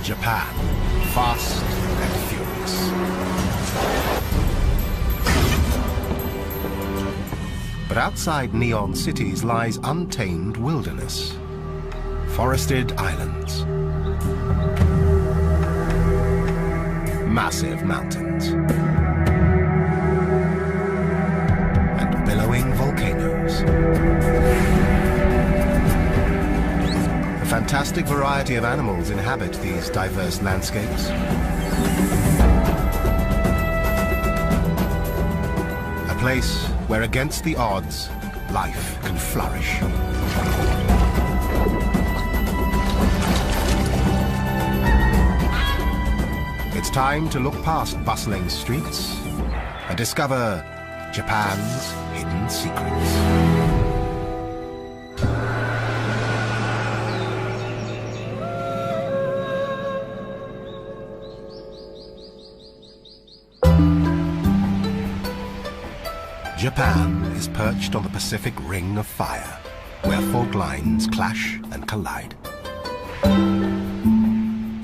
Japan, fast and furious. But outside neon cities lies untamed wilderness. Forested islands. Massive mountains. And billowing volcanoes. A fantastic variety of animals inhabit these diverse landscapes. A place where, against the odds, life can flourish. It's time to look past bustling streets and discover Japan's hidden secrets. Japan is perched on the Pacific Ring of Fire, where fault lines clash and collide.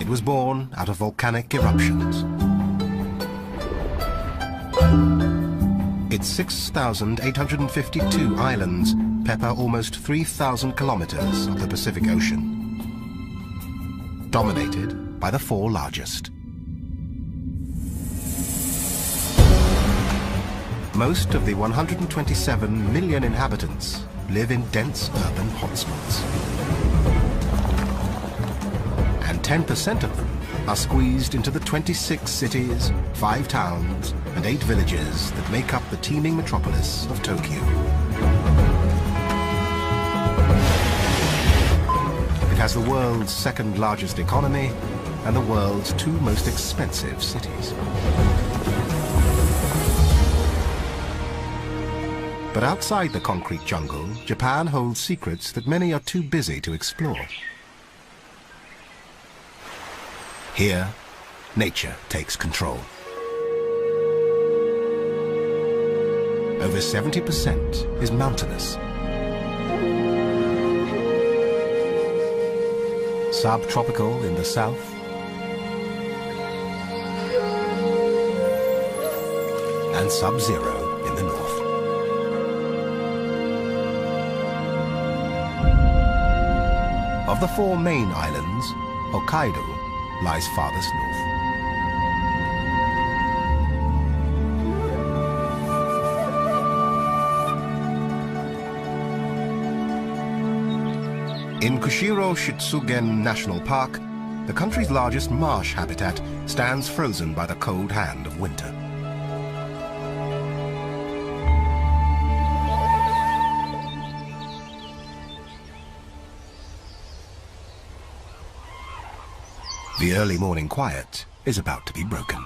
It was born out of volcanic eruptions. Its 6,852 islands pepper almost 3,000 kilometers of the Pacific Ocean, dominated by the four largest. Most of the 127 million inhabitants live in dense urban hotspots. And 10% of them are squeezed into the 26 cities, 5 towns, and 8 villages that make up the teeming metropolis of Tokyo. It has the world's second largest economy and the world's 2 most expensive cities. But outside the concrete jungle, Japan holds secrets that many are too busy to explore. Here, nature takes control. Over 70% is mountainous. Subtropical in the south, and sub-zero in the north. Of the 4 main islands, Hokkaido lies farthest north. In Kushiro Shitsugen National Park, the country's largest marsh habitat stands frozen by the cold hand of winter. The early morning quiet is about to be broken.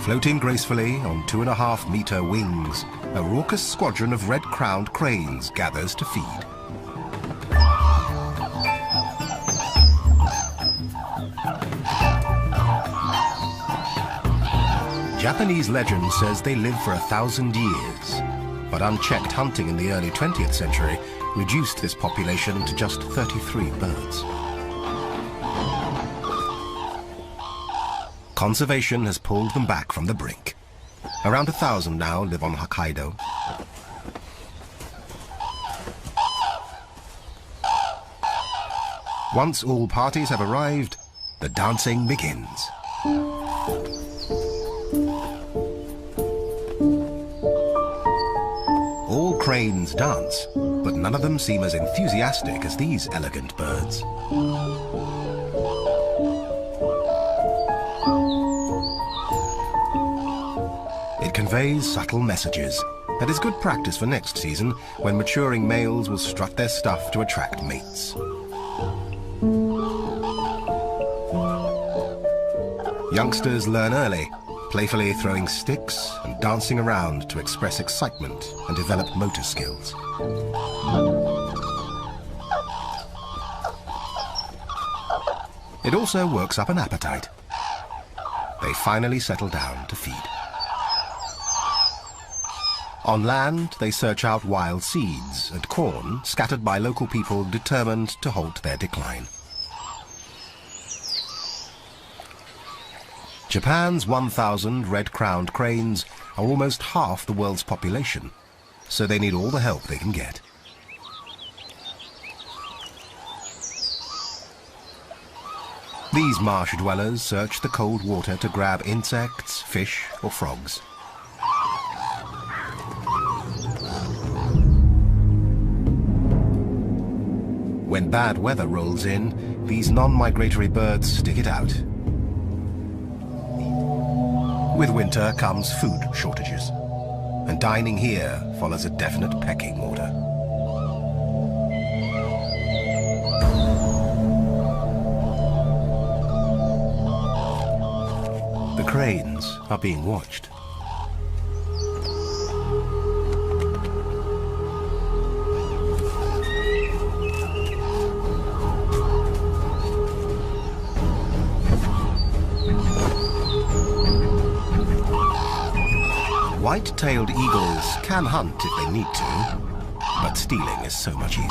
Floating gracefully on 2.5-meter wings, a raucous squadron of red-crowned cranes gathers to feed. Japanese legend says they live for 1,000 years, but unchecked hunting in the early 20th century reduced this population to just 33 birds. Conservation has pulled them back from the brink. Around 1,000 now live on Hokkaido. Once all parties have arrived, the dancing begins. All cranes dance, but none of them seem as enthusiastic as these elegant birds. It conveys subtle messages that is good practice for next season, when maturing males will strut their stuff to attract mates. Youngsters learn early, playfully throwing sticks and dancing around to express excitement and develop motor skills. It also works up an appetite. They finally settle down to feed. On land, they search out wild seeds and corn scattered by local people determined to halt their decline. Japan's 1,000 red-crowned cranes are almost half the world's population, so they need all the help they can get. These marsh dwellers search the cold water to grab insects, fish, or frogs. When bad weather rolls in, these non-migratory birds stick it out. With winter comes food shortages, and dining here follows a definite pecking order. The cranes are being watched. White-tailed eagles can hunt if they need to, but stealing is so much easier.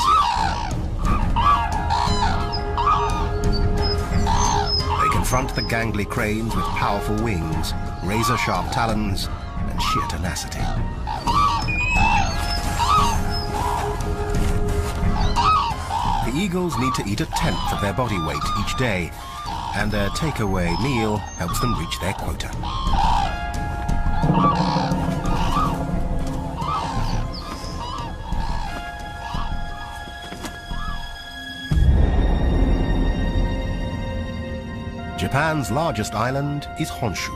They confront the gangly cranes with powerful wings, razor-sharp talons, and sheer tenacity. The eagles need to eat a tenth of their body weight each day, and their takeaway meal helps them reach their quota. Japan's largest island is Honshu.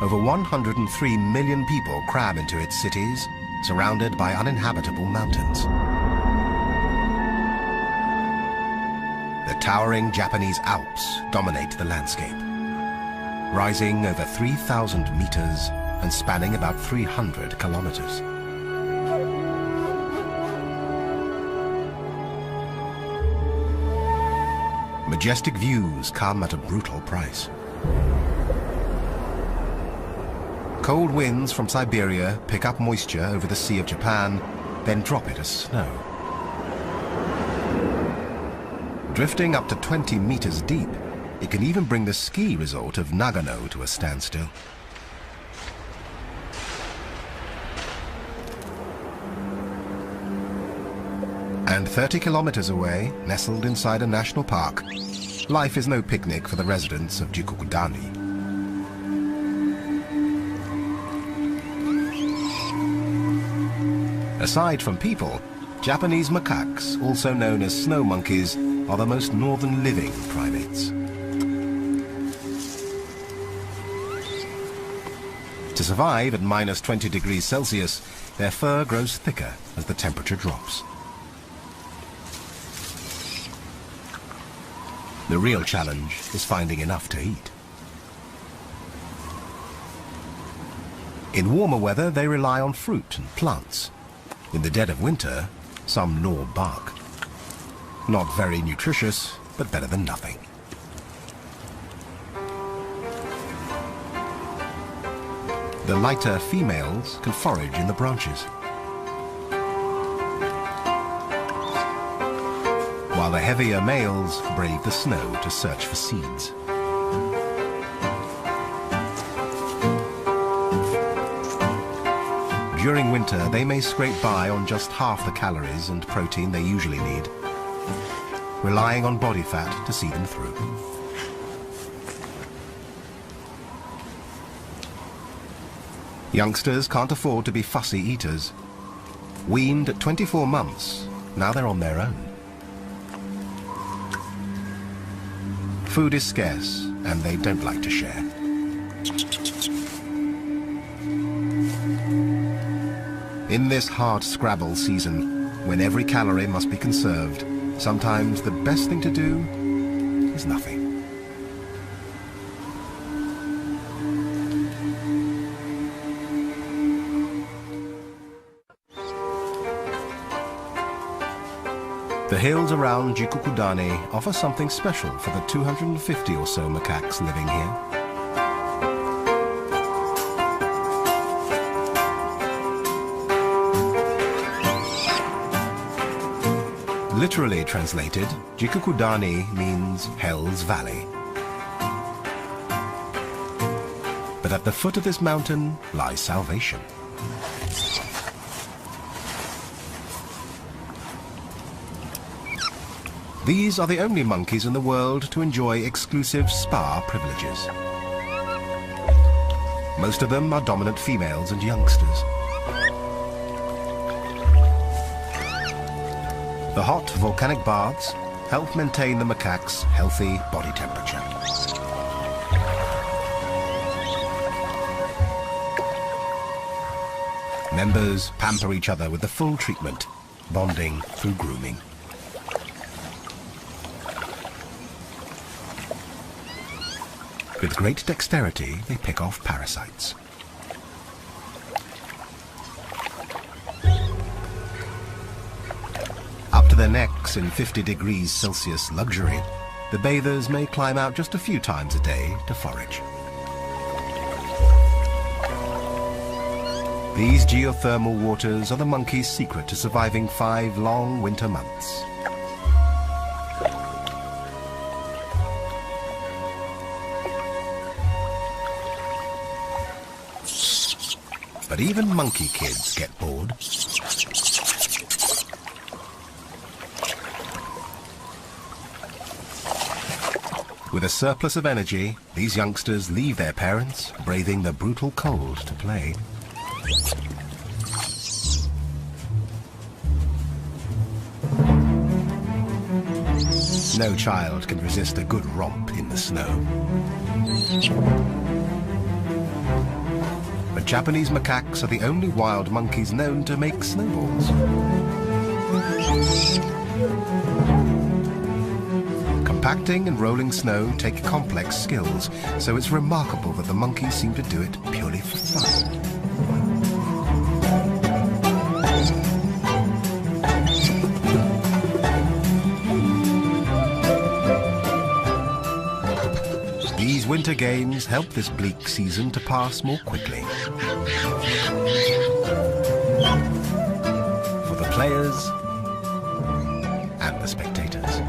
Over 103 million people cram into its cities, surrounded by uninhabitable mountains. The towering Japanese Alps dominate the landscape, rising over 3,000 meters and spanning about 300 kilometers. Majestic views come at a brutal price. Cold winds from Siberia pick up moisture over the Sea of Japan, then drop it as snow. Drifting up to 20 meters deep, it can even bring the ski resort of Nagano to a standstill. And 30 kilometers away, nestled inside a national park, life is no picnic for the residents of Jikokudani. Aside from people, Japanese macaques, also known as snow monkeys, are the most northern living primates. To survive at minus 20 degrees Celsius, their fur grows thicker as the temperature drops. The real challenge is finding enough to eat. In warmer weather, they rely on fruit and plants. In the dead of winter, some gnaw bark. Not very nutritious, but better than nothing. The lighter females can forage in the branches, while the heavier males brave the snow to search for seeds. During winter, they may scrape by on just half the calories and protein they usually need, relying on body fat to see them through. Youngsters can't afford to be fussy eaters. Weaned at 24 months, now they're on their own. Food is scarce, and they don't like to share. In this hard-scrabble season, when every calorie must be conserved, sometimes the best thing to do is nothing. The hills around Jikokudani offer something special for the 250 or so macaques living here. Literally translated, Jikukudani means Hell's Valley. But at the foot of this mountain lies salvation. These are the only monkeys in the world to enjoy exclusive spa privileges. Most of them are dominant females and youngsters. The hot volcanic baths help maintain the macaque's healthy body temperature. Members pamper each other with the full treatment, bonding through grooming. With great dexterity, they pick off parasites. Up to their necks in 50 degrees Celsius luxury, the bathers may climb out just a few times a day to forage. These geothermal waters are the monkey's secret to surviving 5 long winter months. But even monkey kids get bored. With a surplus of energy, these youngsters leave their parents, braving the brutal cold to play. No child can resist a good romp in the snow. But Japanese macaques are the only wild monkeys known to make snowballs. Compacting and rolling snow take complex skills, so it's remarkable that the monkeys seem to do it purely for fun. These winter games help this bleak season to pass more quickly. For the players and the spectators.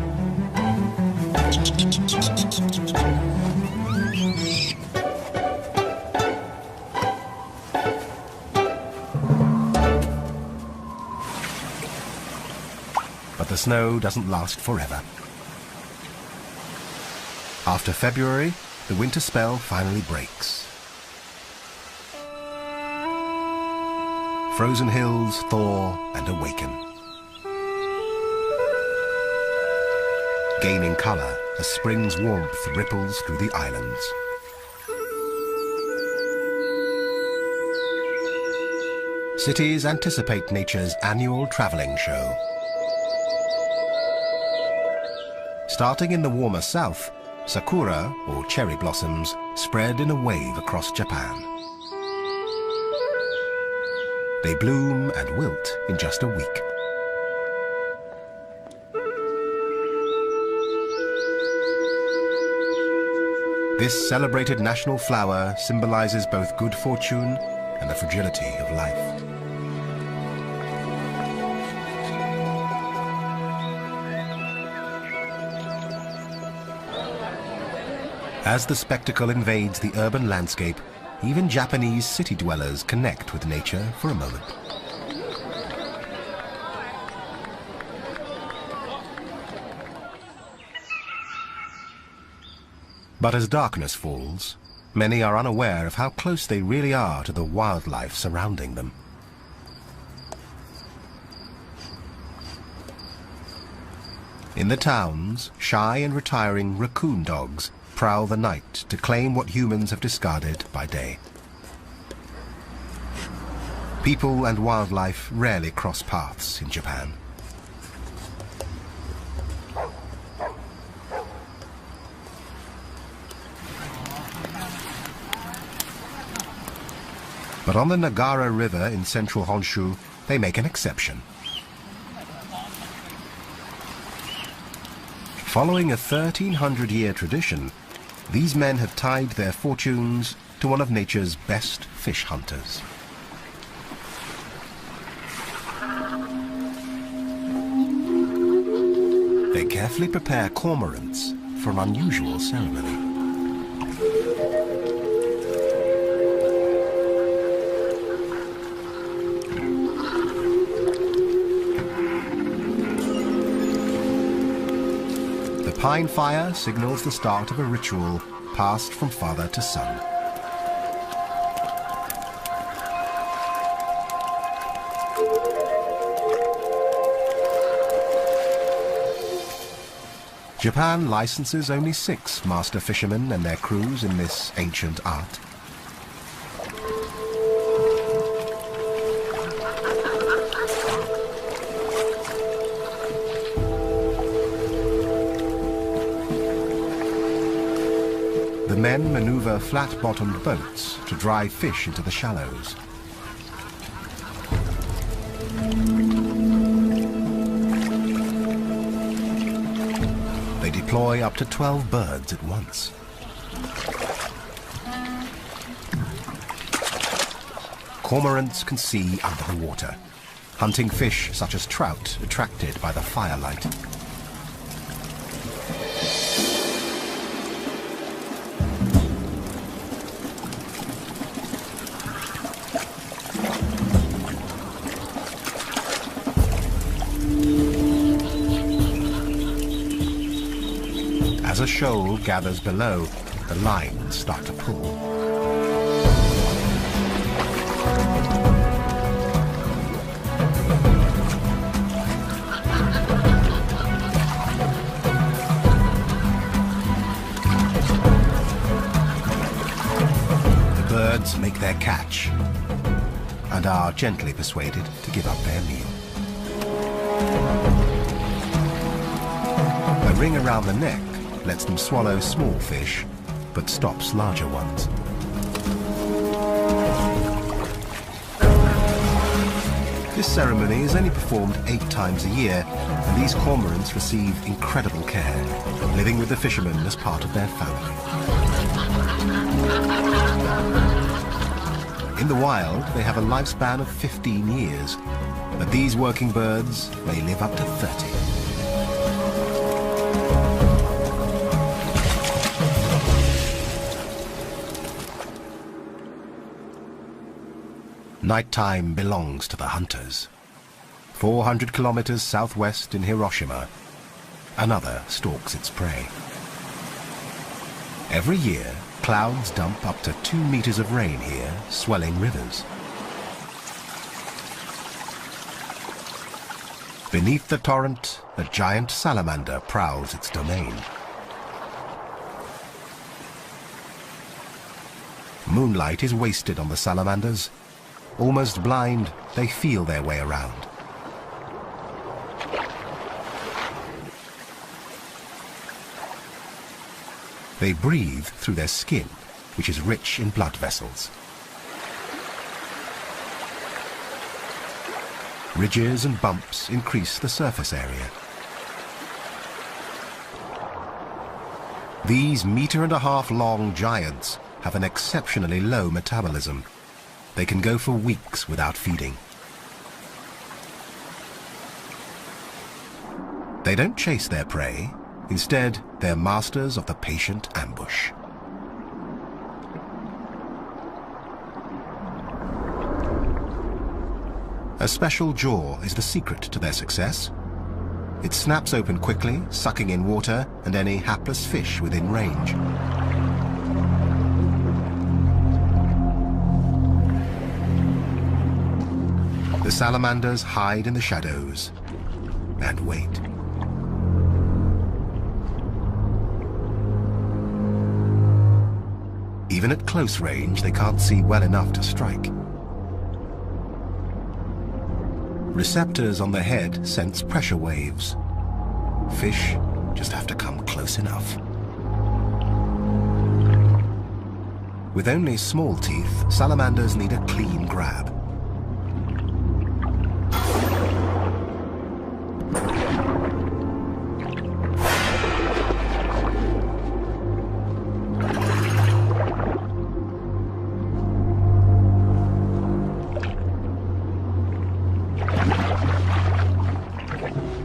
But the snow doesn't last forever. After February, the winter spell finally breaks. Frozen hills thaw and awaken, gaining color as spring's warmth ripples through the islands. Cities anticipate nature's annual traveling show. Starting in the warmer south, sakura, or cherry blossoms, spread in a wave across Japan. They bloom and wilt in just a week. This celebrated national flower symbolizes both good fortune and the fragility of life. As the spectacle invades the urban landscape, even Japanese city dwellers connect with nature for a moment. But as darkness falls, many are unaware of how close they really are to the wildlife surrounding them. In the towns, shy and retiring raccoon dogs prowl the night to claim what humans have discarded by day. People and wildlife rarely cross paths in Japan. But on the Nagara River in central Honshu, they make an exception. Following a 1,300-year tradition, these men have tied their fortunes to one of nature's best fish hunters. They carefully prepare cormorants for an unusual ceremony. The pine fire signals the start of a ritual passed from father to son. Japan licenses only 6 master fishermen and their crews in this ancient art. The men maneuver flat-bottomed boats to drive fish into the shallows. They deploy up to 12 birds at once. Cormorants can see under the water, hunting fish such as trout attracted by the firelight. As a shoal gathers below, the lines start to pull. The birds make their catch and are gently persuaded to give up their meal. A ring around the neck lets them swallow small fish, but stops larger ones. This ceremony is only performed 8 times a year, and these cormorants receive incredible care, living with the fishermen as part of their family. In the wild, they have a lifespan of 15 years, but these working birds may live up to 30. Nighttime belongs to the hunters. 400 kilometers southwest in Hiroshima, another stalks its prey. Every year, clouds dump up to 2 meters of rain here, swelling rivers. Beneath the torrent, a giant salamander prowls its domain. Moonlight is wasted on the salamanders. Almost blind, they feel their way around. They breathe through their skin, which is rich in blood vessels. Ridges and bumps increase the surface area. These 1.5 meter long giants have an exceptionally low metabolism. They can go for weeks without feeding. They don't chase their prey. Instead, they're masters of the patient ambush. A special jaw is the secret to their success. It snaps open quickly, sucking in water and any hapless fish within range. The salamanders hide in the shadows and wait. Even at close range, they can't see well enough to strike. Receptors on the head sense pressure waves. Fish just have to come close enough. With only small teeth, salamanders need a clean grab.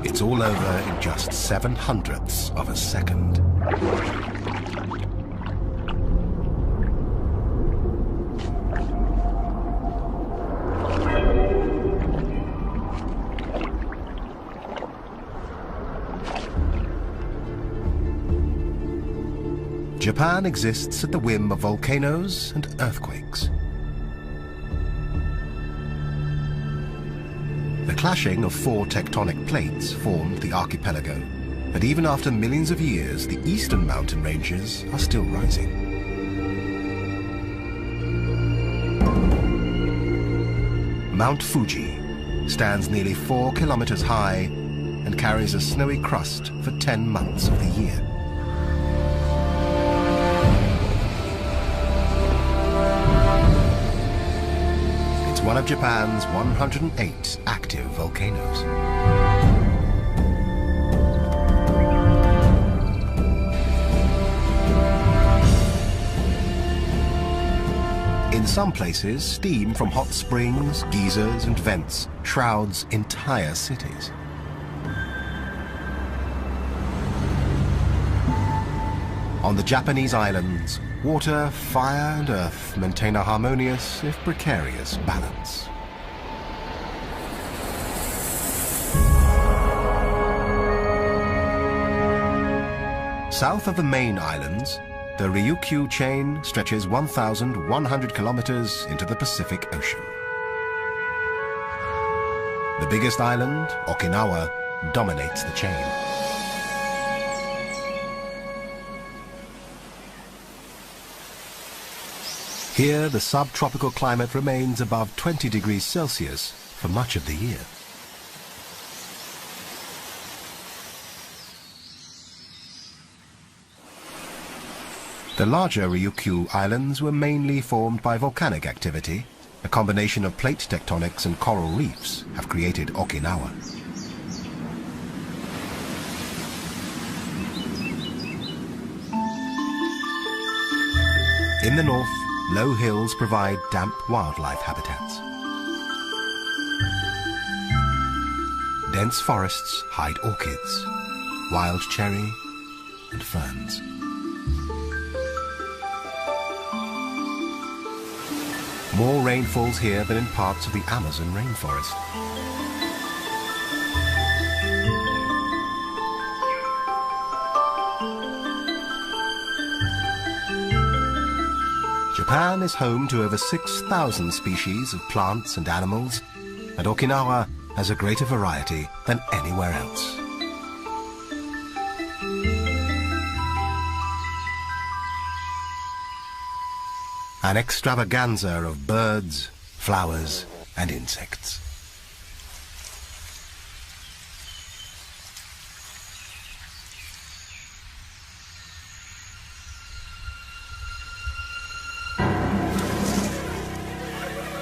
It's happens all over in just 7/100ths of a second. Japan exists at the whim of volcanoes and earthquakes. The clashing of 4 tectonic plates formed the archipelago, and even after millions of years, the eastern mountain ranges are still rising. Mount Fuji stands nearly 4 kilometers high and carries a snowy crust for 10 months of the year. One of Japan's 108 active volcanoes. In some places, steam from hot springs, geysers, and vents shrouds entire cities. On the Japanese islands, water, fire, and earth maintain a harmonious, if precarious, balance. South of the main islands, the Ryukyu chain stretches 1,100 kilometers into the Pacific Ocean. The biggest island, Okinawa, dominates the chain. Here, the subtropical climate remains above 20 degrees Celsius for much of the year. The larger Ryukyu Islands were mainly formed by volcanic activity. A combination of plate tectonics and coral reefs have created Okinawa. In the north, low hills provide damp wildlife habitats. Dense forests hide orchids, wild cherry, and ferns. More rain falls here than in parts of the Amazon rainforest. Japan is home to over 6,000 species of plants and animals, and Okinawa has a greater variety than anywhere else. An extravaganza of birds, flowers, and insects.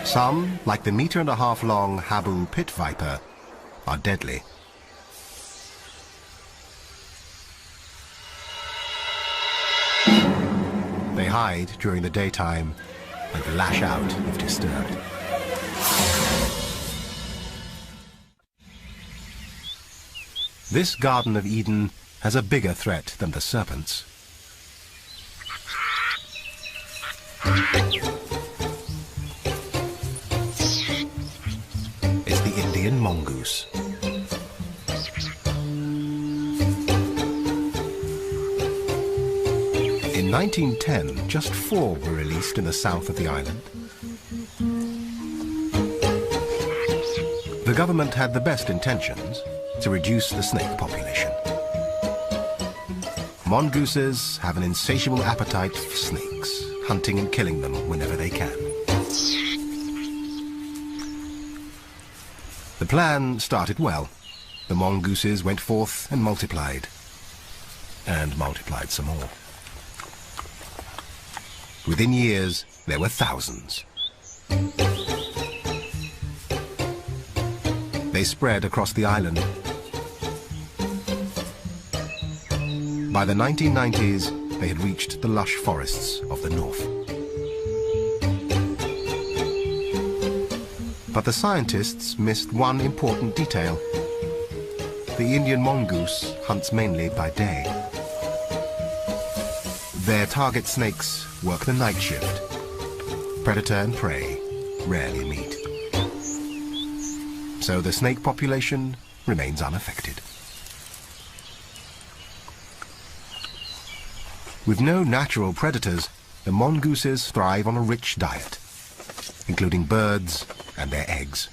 Some, like the meter-and-a-half-long Habu pit viper, are deadly. They hide during the daytime and lash out if disturbed. This Garden of Eden has a bigger threat than the serpents. It's the Indian mongoose. In 1910, just 4 were released in the south of the island. The government had the best intentions to reduce the snake population. Mongooses have an insatiable appetite for snakes, hunting and killing them whenever they can. The plan started well. The mongooses went forth and multiplied some more. Within years, there were thousands. They spread across the island. By the 1990s, they had reached the lush forests of the north. But the scientists missed one important detail. the Indian mongoose hunts mainly by day. Their target snakes work the night shift. Predator and prey rarely meet. So the snake population remains unaffected. With no natural predators, the mongooses thrive on a rich diet, including birds and their eggs.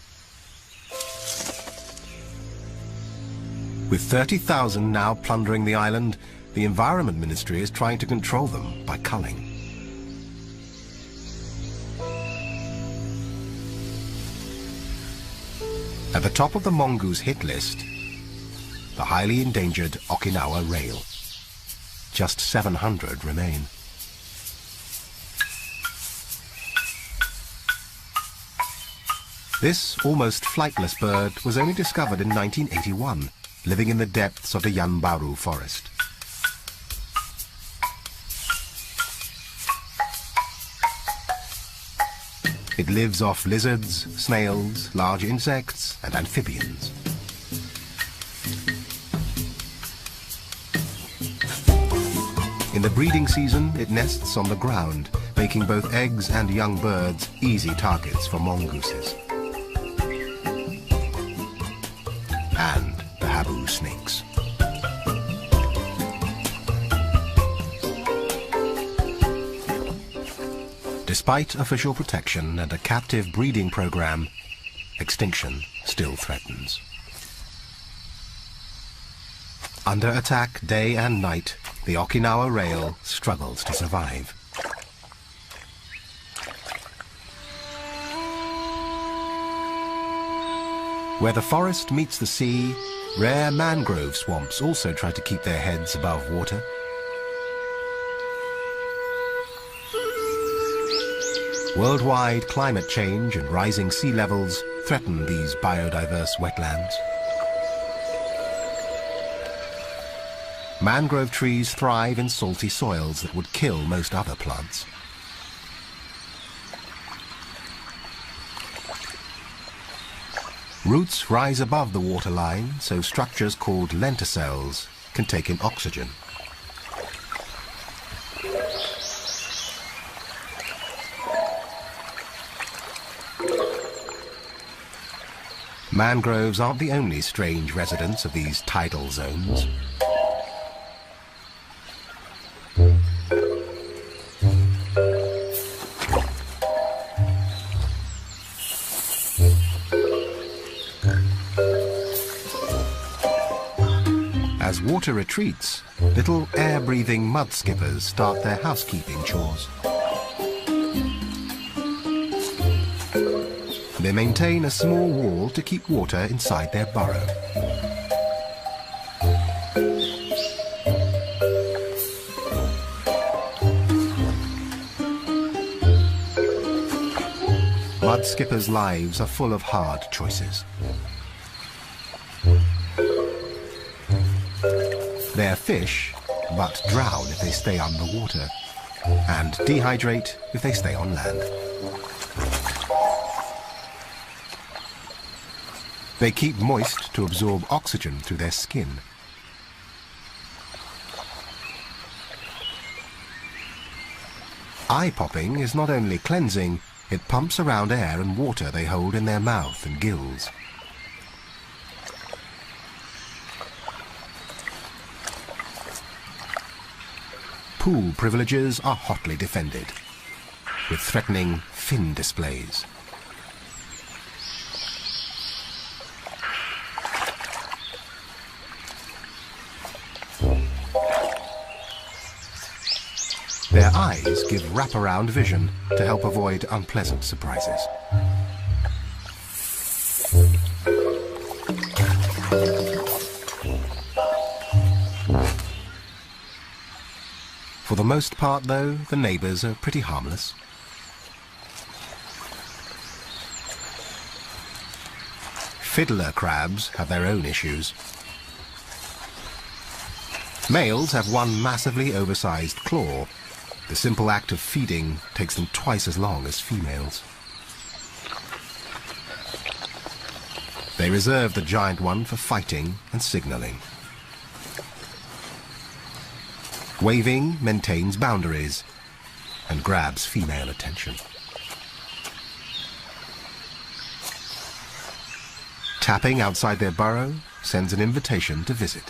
With 30,000 now plundering the island, the Environment Ministry is trying to control them by culling. At the top of the mongoose hit list, the highly endangered Okinawa rail. Just 700 remain. This almost flightless bird was only discovered in 1981, living in the depths of the Yanbaru forest. It lives off lizards, snails, large insects, and amphibians. In the breeding season, it nests on the ground, making both eggs and young birds easy targets for mongooses. And the habu snakes. Despite official protection and a captive breeding program, extinction still threatens. Under attack day and night, the Okinawa rail struggles to survive. Where the forest meets the sea, rare mangrove swamps also try to keep their heads above water. Worldwide climate change and rising sea levels threaten these biodiverse wetlands. Mangrove trees thrive in salty soils that would kill most other plants. Roots rise above the waterline, so structures called lenticels can take in oxygen. Mangroves aren't the only strange residents of these tidal zones. As water retreats, little air-breathing mud skippers start their housekeeping chores. They maintain a small wall to keep water inside their burrow. Mud skippers' lives are full of hard choices. They're fish, but drown if they stay underwater, and dehydrate if they stay on land. They keep moist to absorb oxygen through their skin. Eye popping is not only cleansing, it pumps around air and water they hold in their mouth and gills. Pool privileges are hotly defended, with threatening fin displays. Their eyes give wraparound vision to help avoid unpleasant surprises. For the most part, though, the neighbors are pretty harmless. Fiddler crabs have their own issues. Males have one massively oversized claw. The simple act of feeding takes them twice as long as females. They reserve the giant one for fighting and signaling. Waving maintains boundaries and grabs female attention. Tapping outside their burrow sends an invitation to visit.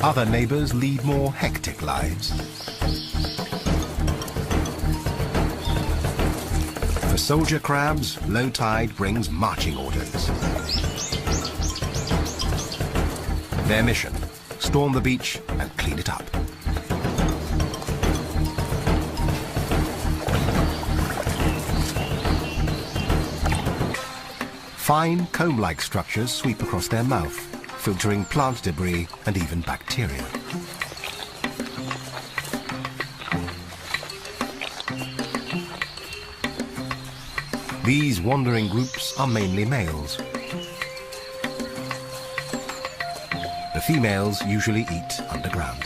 Other neighbors lead more hectic lives. For soldier crabs, low tide brings marching orders. Their mission: storm the beach and clean it up. Fine comb-like structures sweep across their mouth, filtering plant debris and even bacteria. These wandering groups are mainly males. The females usually eat underground.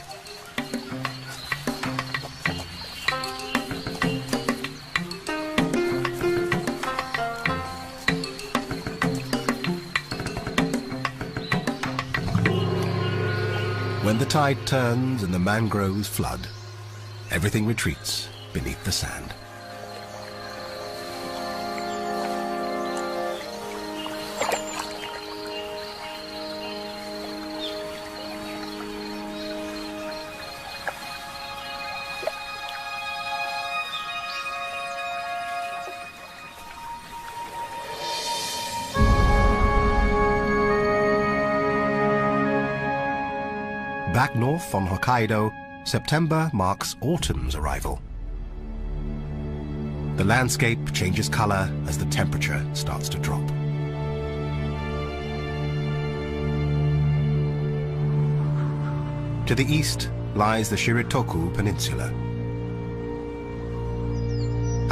When the tide turns and the mangroves flood, everything retreats beneath the sand. Back north on Hokkaido, September marks autumn's arrival. The landscape changes color as the temperature starts to drop. To the east lies the Shiritoku Peninsula.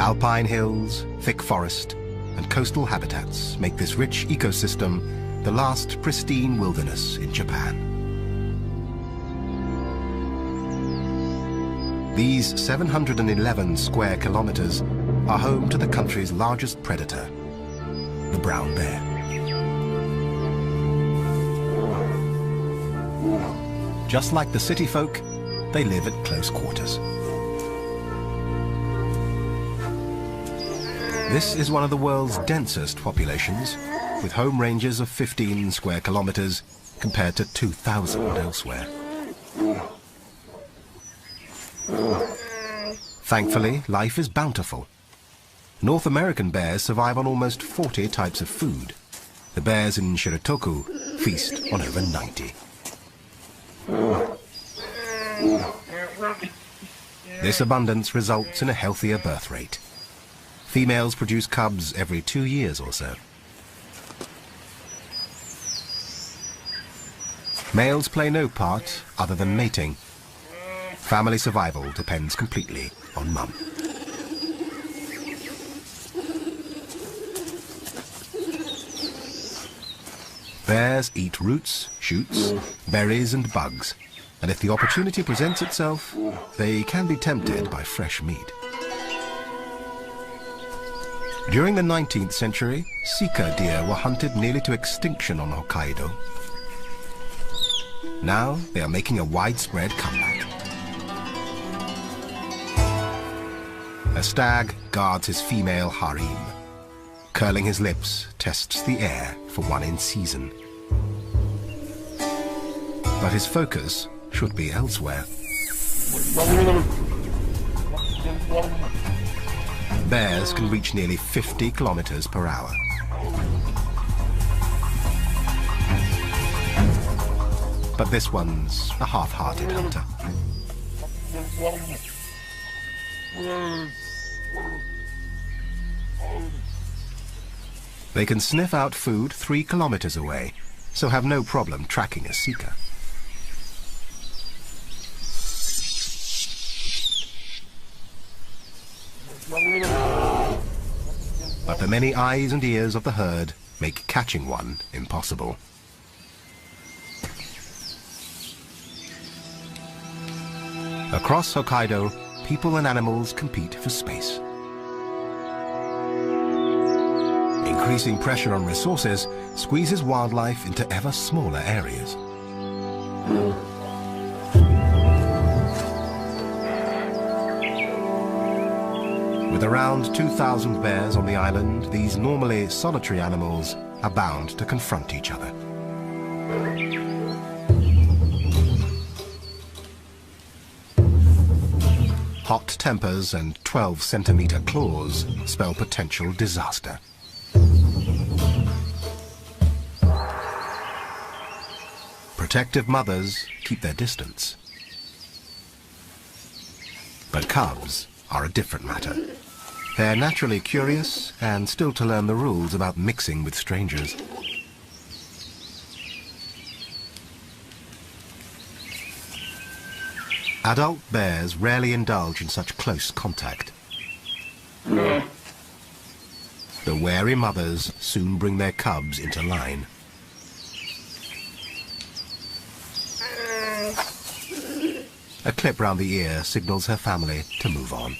Alpine hills, thick forest, and coastal habitats make this rich ecosystem the last pristine wilderness in Japan. These 711 square kilometers are home to the country's largest predator, the brown bear. Just like the city folk, they live at close quarters. This is one of the world's densest populations, with home ranges of 15 square kilometers compared to 2,000 elsewhere. Thankfully, life is bountiful. North American bears survive on almost 40 types of food. The bears in Shiritoku feast on over 90. This abundance results in a healthier birth rate. Females produce cubs every 2 years or so. Males play no part other than mating. Family survival depends completely on mum. Bears eat roots, shoots, berries and bugs, and if the opportunity presents itself, they can be tempted by fresh meat. During the 19th century, sika deer were hunted nearly to extinction on Hokkaido. Now they are making a widespread comeback. A stag guards his female harem. Curling his lips, tests the air for one in season. But his focus should be elsewhere. Bears can reach nearly 50 kilometers per hour. But this one's a half-hearted hunter. They can sniff out food 3 kilometers away, so have no problem tracking a sika. But the many eyes and ears of the herd make catching one impossible. Across Hokkaido, people and animals compete for space. Increasing pressure on resources squeezes wildlife into ever smaller areas. With around 2,000 bears on the island, these normally solitary animals are bound to confront each other. Hot tempers and 12-centimeter claws spell potential disaster. Protective mothers keep their distance. But cubs are a different matter. They're naturally curious and still to learn the rules about mixing with strangers. Adult bears rarely indulge in such close contact. The wary mothers soon bring their cubs into line. A clip round the ear signals her family to move on.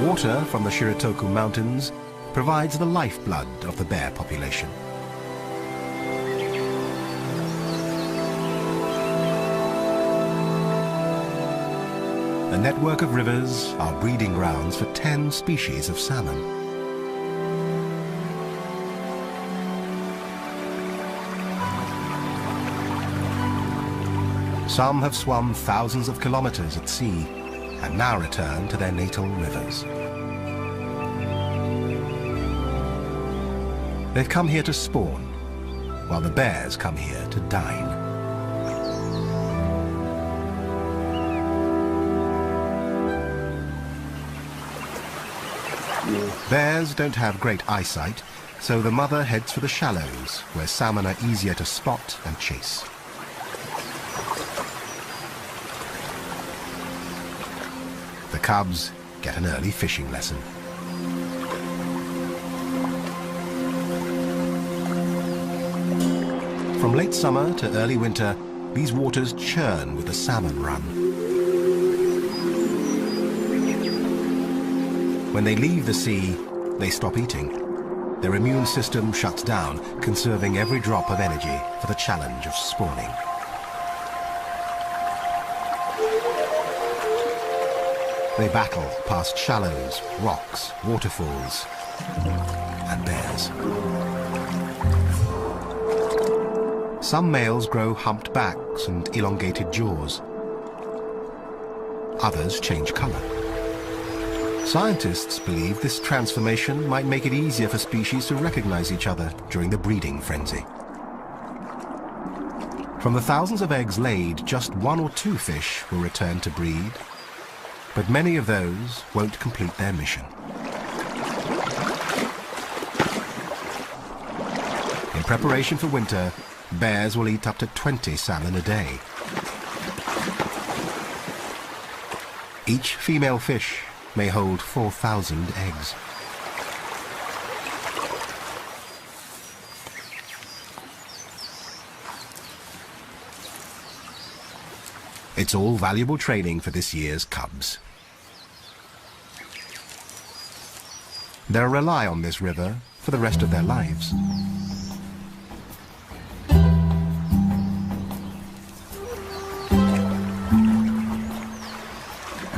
Water from the Shiritoku Mountains provides the lifeblood of the bear population. A network of rivers are breeding grounds for 10 species of salmon. Some have swum thousands of kilometers at sea and now return to their natal rivers. They've come here to spawn, while the bears come here to dine. Bears don't have great eyesight, so the mother heads for the shallows, where salmon are easier to spot and chase. The cubs get an early fishing lesson. From late summer to early winter, these waters churn with the salmon run. When they leave the sea, they stop eating. Their immune system shuts down, conserving every drop of energy for the challenge of spawning. They battle past shallows, rocks, waterfalls, and bears. Some males grow humped backs and elongated jaws. Others change color. Scientists believe this transformation might make it easier for species to recognize each other during the breeding frenzy. From the thousands of eggs laid, just 1 or 2 fish will return to breed, but many of those won't complete their mission. In preparation for winter, bears will eat up to 20 salmon a day. Each female fish may hold 4,000 eggs. It's all valuable training for this year's cubs. They'll rely on this river for the rest of their lives.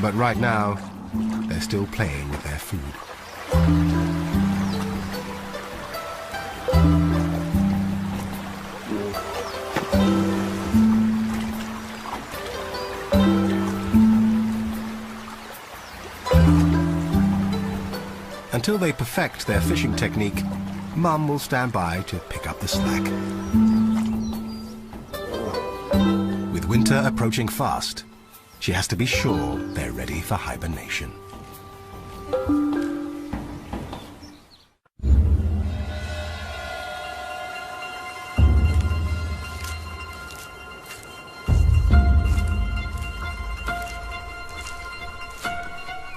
But right now, they're still playing with their food. Until they perfect their fishing technique, Mum will stand by to pick up the slack. With winter approaching fast, she has to be sure they're ready for hibernation.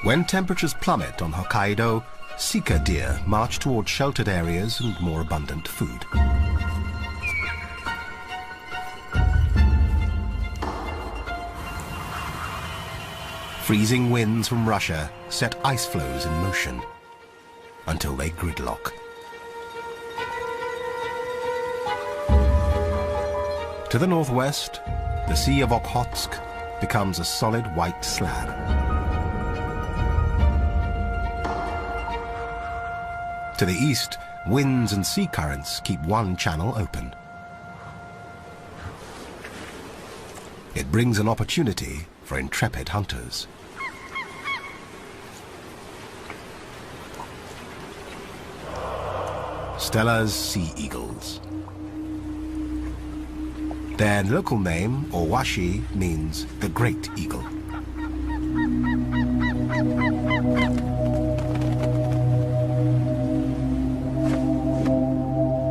When temperatures plummet on Hokkaido, sika deer march toward sheltered areas and more abundant food. Freezing winds from Russia set ice floes in motion until they gridlock. To the northwest, the Sea of Okhotsk becomes a solid white slab. To the east, winds and sea currents keep one channel open. It brings an opportunity for intrepid hunters. Stella's sea eagles. Their local name, Owashi, means the great eagle.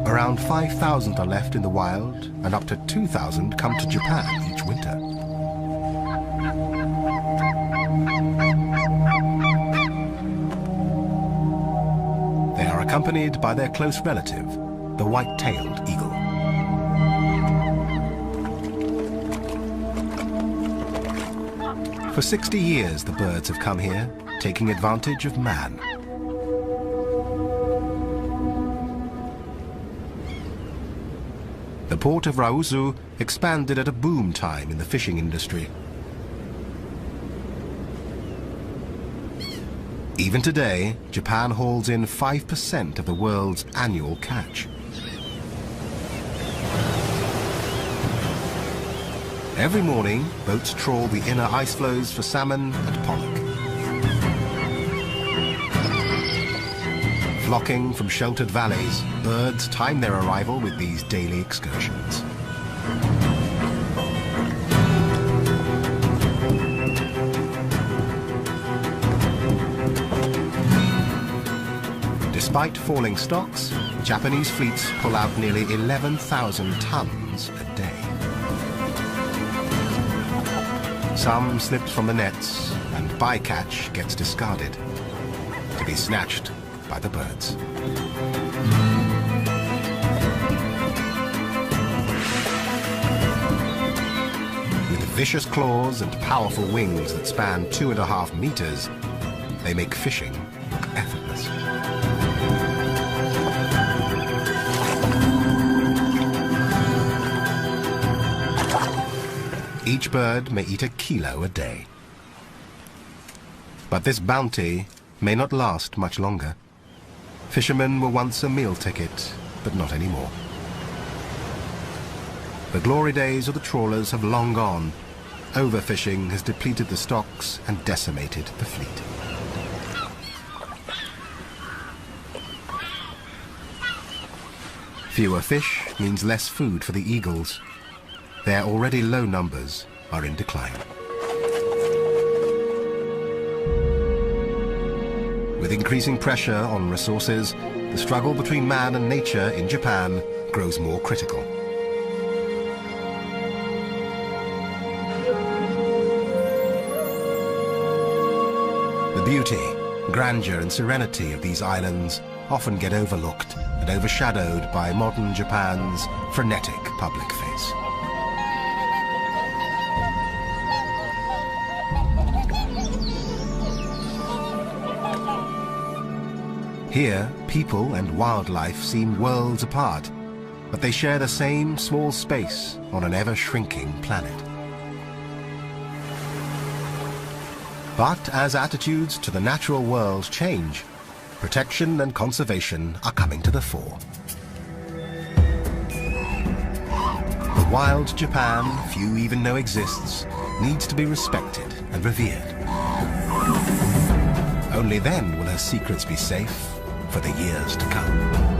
Around 5,000 are left in the wild, and up to 2,000 come to Japan each winter. They are accompanied by their close relative, the white-tailed eagle. For 60 years the birds have come here, taking advantage of man. The port of Rauzu expanded at a boom time in the fishing industry. Even today, Japan hauls in 5% of the world's annual catch. Every morning, boats trawl the inner ice floes for salmon and pollock. Flocking from sheltered valleys, birds time their arrival with these daily excursions. Despite falling stocks, Japanese fleets pull out nearly 11,000 tons a day. Some slips from the nets, and bycatch gets discarded, to be snatched by the birds. With vicious claws and powerful wings that span 2.5 meters, they make fishing look effortless. Each bird may eat 1 kilo a day. But this bounty may not last much longer. Fishermen were once a meal ticket, but not anymore. The glory days of the trawlers have long gone. Overfishing has depleted the stocks and decimated the fleet. Fewer fish means less food for the eagles. Their already low numbers are in decline. With increasing pressure on resources, the struggle between man and nature in Japan grows more critical. The beauty, grandeur and serenity of these islands often get overlooked and overshadowed by modern Japan's frenetic public face. Here, people and wildlife seem worlds apart, but they share the same small space on an ever-shrinking planet. But as attitudes to the natural world change, protection and conservation are coming to the fore. The wild Japan few even know exists needs to be respected and revered. Only then will her secrets be safe for the years to come.